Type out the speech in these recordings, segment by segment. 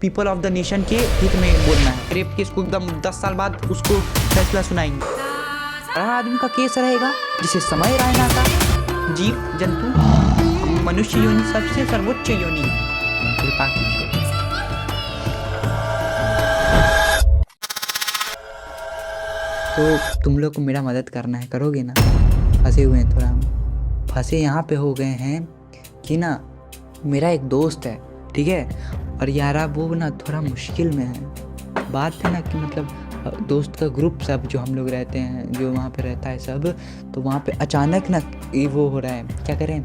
People of the nation के हित में बोलना है। रेप केस को एकदम 10 साल बाद उसको फैसला सुनाएंगे। आदमी का केस रहेगा जिसे समय रायना का जीव जंतु मनुष्य योनि सबसे सर्वोच्च योनि कृपा की। तो तुम लोग को मेरा मदद करना है, करोगे ना? फंसे हुए हैं थोड़ा, हम फंसे यहाँ पे हो गए हैं कि ना मेरा एक दोस्त है, ठीक है, और यारा वो ना थोड़ा मुश्किल में है। बात है ना कि मतलब दोस्त का ग्रुप सब जो हम लोग रहते हैं, जो वहाँ पे रहता है सब, तो वहाँ पे अचानक ना वो हो रहा है, क्या करें,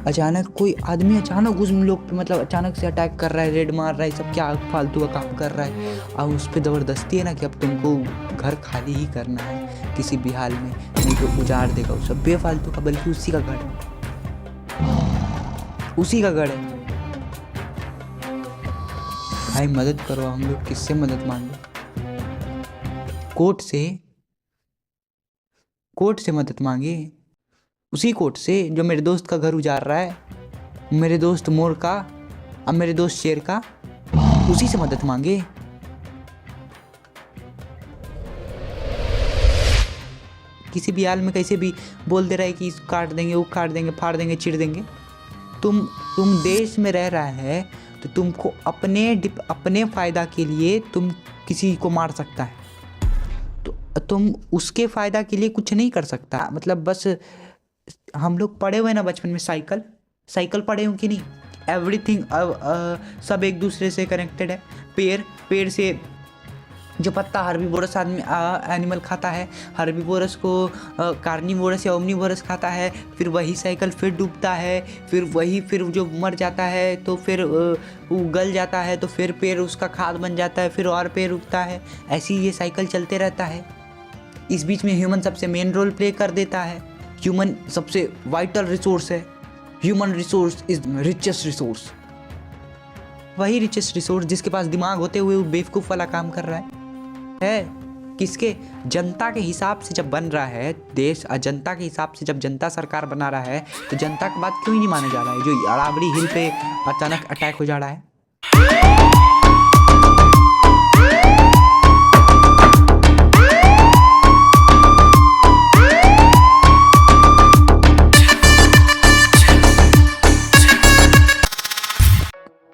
अचानक कोई आदमी अचानक उस लोग पे मतलब अचानक से अटैक कर रहा है, रेड मार रहा है, सब क्या फालतू का काम कर रहा है। और उस पर ज़बरदस्ती है ना कि अब तुमको घर खाली ही करना है किसी भी हाल में, नहीं तो उजाड़ देगा वो सब बेफालतू का, बल्कि उसी का घर है, उसी का घर है। भाई मदद करो, हम लोग किससे मदद मांगे? कोर्ट से मदद मांगे, उसी कोर्ट से जो मेरे दोस्त का घर उजाड़ रहा है, मेरे दोस्त मोर का और मेरे दोस्त शेर का, उसी से मदद मांगे। किसी भी हाल में कैसे भी बोल दे रहा है कि इसको काट देंगे, वो काट देंगे, फाड़ देंगे, चिढ़ देंगे। तुम देश में रह रहा है तो तुमको अपने फ़ायदा के लिए तुम किसी को मार सकता है, तो तुम उसके फ़ायदा के लिए कुछ नहीं कर सकता। मतलब बस हम लोग पढ़े हुए ना बचपन में, साइकिल पढ़े हो कि नहीं? एवरीथिंग सब एक दूसरे से कनेक्टेड है। पेड़ से जो पत्ता हर्बीवोरस आदमी एनिमल खाता है, हर्बीवोरस को कार्निवोरस या ओमनीवोरस खाता है, फिर वही साइकिल फिर डूबता है, फिर जो मर जाता है तो फिर वो गल जाता है, तो फिर पेड़ उसका खाद बन जाता है, फिर और पेड़ उगता है, ऐसी ये साइकिल चलते रहता है। इस बीच में ह्यूमन सबसे मेन रोल प्ले कर देता है। ह्यूमन सबसे वाइटल रिसोर्स है। Human resource is richest resource. वही रिचेस्ट रिसोर्स जिसके पास दिमाग होते हुए वो बेवकूफ़ वाला काम कर रहा है किसके? जनता के हिसाब से जब बन रहा है देश, जनता के हिसाब से जब जनता सरकार बना रहा है, तो जनता की बात क्यों ही नहीं माना जा रहा है? जो अरावली हिल पे अचानक अटैक हो जा रहा है,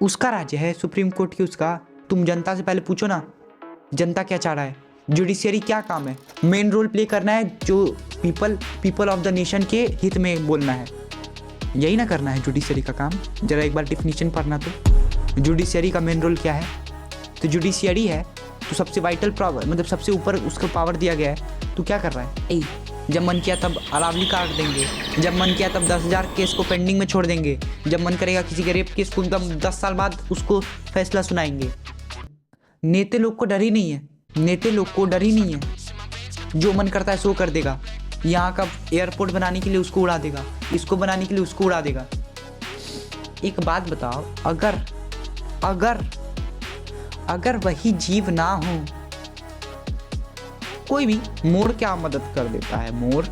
उसका राज्य है, सुप्रीम कोर्ट की उसका। तुम जनता से पहले पूछो ना, जनता क्या चाह रहा है? जुडिशियरी क्या काम है? मेन रोल प्ले करना है, जो पीपल ऑफ द नेशन के हित में बोलना है, यही ना करना है जुडिशियरी का काम। जरा एक बार डिफिनीशन पढ़ना। तो जुडिशियरी का मेन रोल क्या है? तो जुडिशियरी है तो सबसे वाइटल पावर, मतलब सबसे ऊपर उसको पावर दिया गया है। तो क्या कर रहा है? जब मन किया तब अरावली काट देंगे, जब मन किया तब 10,000 केस को पेंडिंग में छोड़ देंगे, जब मन करेगा किसी के रेप केस को एकदम 10 साल बाद उसको फैसला सुनाएंगे। नेते लोग को डर ही नहीं है, जो मन करता है सो कर देगा। यहाँ का एयरपोर्ट बनाने के लिए उसको उड़ा देगा, इसको बनाने के लिए उसको उड़ा देगा। एक बात बताओ, अगर वही जीव ना हो, कोई भी मोर क्या मदद कर देता है? मोर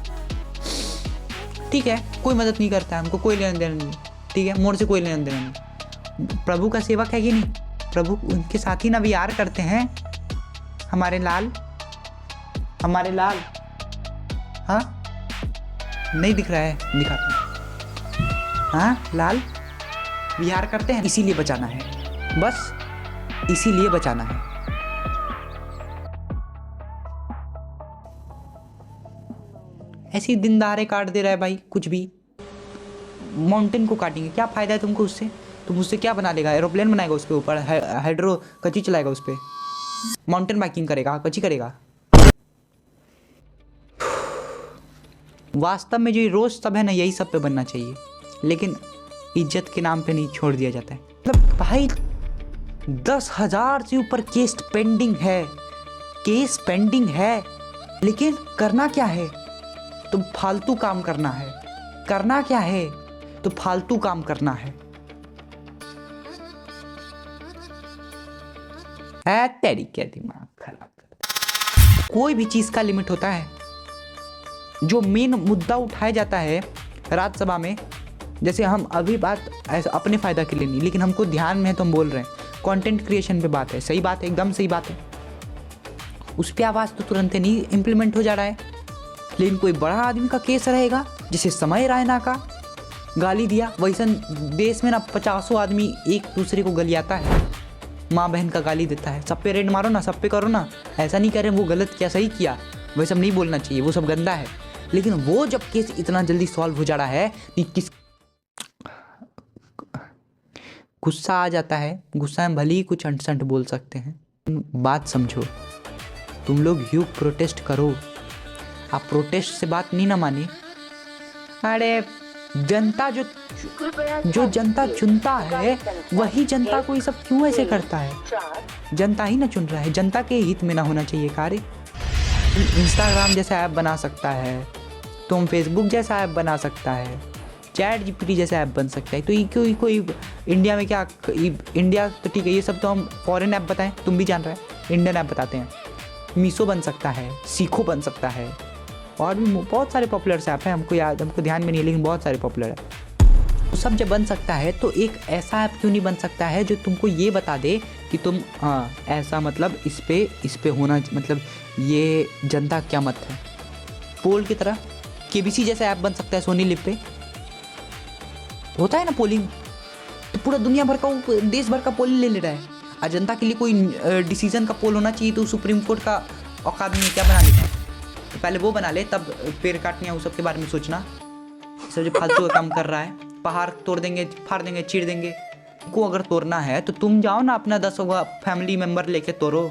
ठीक है, कोई मदद नहीं करता है, हमको कोई लेना देना नहीं, ठीक है, मोर से कोई लेना देना नहीं। प्रभु का सेवक है कि नहीं? प्रभु उनके साथ ही ना विहार करते हैं। हमारे लाल, हाँ नहीं दिख रहा है, दिखाते। हाँ लाल विहार करते हैं, इसीलिए बचाना है, बस इसीलिए बचाना है। ऐसी दिन दहाड़े काट दे रहा है भाई, कुछ भी। माउंटेन को काटेंगे, क्या फ़ायदा है तुमको उससे? तुम उससे क्या बना लेगा? एरोप्लेन बनाएगा उसके ऊपर, हाइड्रो कच्ची चलाएगा उस पर, माउंटेन बाइकिंग करेगा, कच्ची करेगा। वास्तव में जो रोज सब है ना, यही सब पे बनना चाहिए, लेकिन इज्जत के नाम पे नहीं छोड़ दिया जाता है। मतलब भाई 10,000 से ऊपर केस पेंडिंग है, लेकिन करना क्या है? तो फालतू काम करना है। करना क्या है? तो फालतू काम करना है। तेरी क्या दिमाग खराब करता है। कोई भी चीज का लिमिट होता है। जो मेन मुद्दा उठाया जाता है राज्यसभा में, जैसे हम अभी बात ऐसा अपने फायदा के लिए नहीं, लेकिन हमको ध्यान में है तो हम बोल रहे हैं, कंटेंट क्रिएशन पे बात है, सही बात है, एकदम सही बात है। उस पर आवाज़ तो तुरंत नहीं इम्प्लीमेंट हो जा रहा है। लेकिन कोई बड़ा आदमी का केस रहेगा, जैसे समय रैना का गाली दिया, वैसन देश में ना 50 आदमी एक दूसरे को गलियाता है, माँ बहन का गाली देता है। सब पे रेड मारो ना, सब पे करो ना, ऐसा नहीं कह रहे वो गलत किया सही किया, वह सब नहीं बोलना चाहिए, वो सब गंदा है। लेकिन वो जब केस इतना जल्दी सॉल्व हो जा रहा है कि किस गुस्सा आ जाता है, गुस्सा में भले ही कुछ अंट बोल सकते हैं। बात समझो, तुम लोग ह्यू प्रोटेस्ट करो, आप प्रोटेस्ट से बात नहीं ना माने। अरे जनता जो जनता चुनता है वही जनता को ये सब क्यों ऐसे करता है? जनता ही ना चुन रहा है, जनता के हित में ना होना चाहिए कार्य। इंस्टाग्राम जैसा ऐप बना सकता है, तुम फेसबुक जैसा ऐप बना सकता है, चैट जीपीटी जैसा ऐप बन सकता है, तो ये क्यों कोई इंडिया में क्या, इंडिया तो ठीक है, ये सब तो हम फॉरेन ऐप बताएं, तुम भी जान रहे हैं, इंडियन ऐप बताते हैं। मीशो बन सकता है, सीखो बन सकता है, और भी बहुत सारे पॉपुलर ऐप हैं, हमको ध्यान में नहीं है, लेकिन बहुत सारे पॉपुलर है। तो सब जब बन सकता है तो एक ऐसा ऐप क्यों नहीं बन सकता है जो तुमको ये बता दे कि तुम ऐसा मतलब इस पे होना, मतलब ये जनता क्या मत है। पोल की तरह केबीसी जैसा ऐप बन सकता है, सोनी लिव पे होता है ना पोलिंग, तो पूरा दुनिया भर का, देश भर का पोल ले रहा है। और जनता के लिए कोई डिसीजन का पोल होना चाहिए, तो सुप्रीम कोर्ट का औकात में क्या बना लेता है, तो पहले वो बना ले, तब पेड़ काटने उस सब के बारे में सोचना। सब जो फालतू का काम कर रहा है, पहाड़ तोड़ देंगे, फाड़ देंगे, चीर देंगे। को अगर तोड़ना है तो तुम जाओ ना, अपना 10 फैमिली मेम्बर लेके तोड़ो।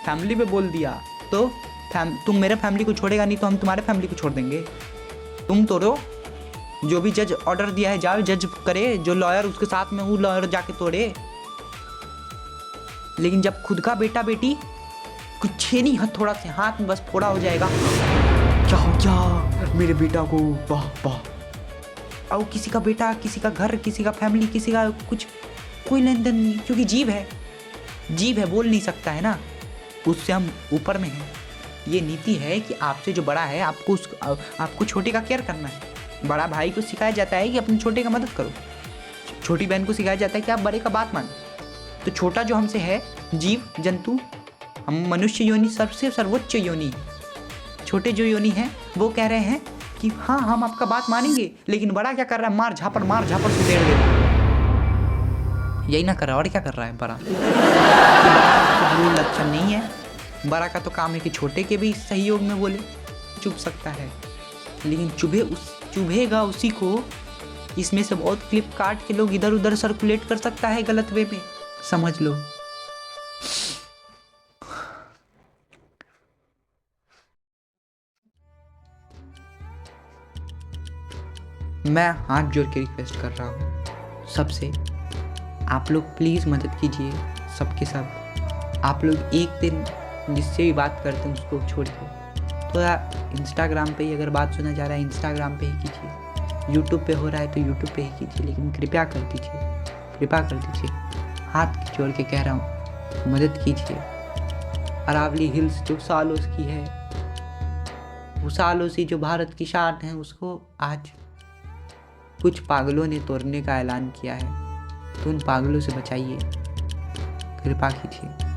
फैमिली पे बोल दिया तो तुम मेरे फैमिली को छोड़ेगा नहीं, तो हम तुम्हारे फैमिली को छोड़ देंगे। तुम तोड़ो, जो भी जज ऑर्डर दिया है जाओ जज करे, जो लॉयर उसके साथ में वो लॉयर जाके तोड़े। लेकिन जब खुद का बेटा बेटी कुछ नहीं, हथौड़ा से हाथ में बस फोड़ा हो जाएगा, क्या हो गया मेरे बेटा को, वाह वाह। और किसी का बेटा, किसी का घर, किसी का फैमिली, किसी का कुछ, कोई लेन देन नहीं, क्योंकि जीव है, बोल नहीं सकता है ना, उससे हम ऊपर में हैं। ये नीति है कि आपसे जो बड़ा है आपको छोटे का केयर करना है। बड़ा भाई को सिखाया जाता है कि अपने छोटे का मदद करो, छोटी बहन को सिखाया जाता है कि आप बड़े का बात मानो। तो छोटा जो हमसे है, जीव जंतु, हम मनुष्य योनि सबसे सर्वोच्च योनि, छोटे जो योनि हैं वो कह रहे हैं कि हाँ हम आपका बात मानेंगे, लेकिन बड़ा क्या कर रहा है, मार झापड़ सुतेड़ दे रहा है। यही ना कर रहा, और क्या कर रहा है बड़ा? तो लक्षण नहीं है, बड़ा का तो काम है कि छोटे के भी सहयोग में बोले, चुप सकता है, लेकिन चुभेगा उसी को। इसमें से बहुत क्लिप काट के लोग इधर उधर सर्कुलेट कर सकता है गलत वे में, समझ लो। मैं हाथ जोड़ के रिक्वेस्ट कर रहा हूँ सबसे, आप लोग प्लीज़ मदद कीजिए, सबके सब। आप लोग एक दिन जिससे भी बात करते हैं उसको छोड़ के थोड़ा इंस्टाग्राम पे ही अगर बात सुना जा रहा है इंस्टाग्राम पे ही कीजिए, यूट्यूब पे हो रहा है तो यूट्यूब पे ही कीजिए, लेकिन कृपया कर दीजिए, हाथ जोड़ के कह रहा हूँ, मदद कीजिए। अरावली हिल्स जो सालों की है, वो सालों से जो भारत की शान है, उसको आज कुछ पागलों ने तोड़ने का ऐलान किया है, तो उन पागलों से बचाइए, कृपा कीजिए।